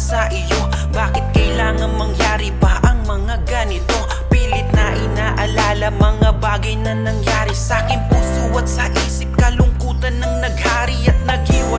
sa iyo? Bakit kailangan mangyari pa ang mga ganito? Pilit na inaalala mga bagay na nangyari sa aking puso at sa isip. Kalungkutan ng naghari at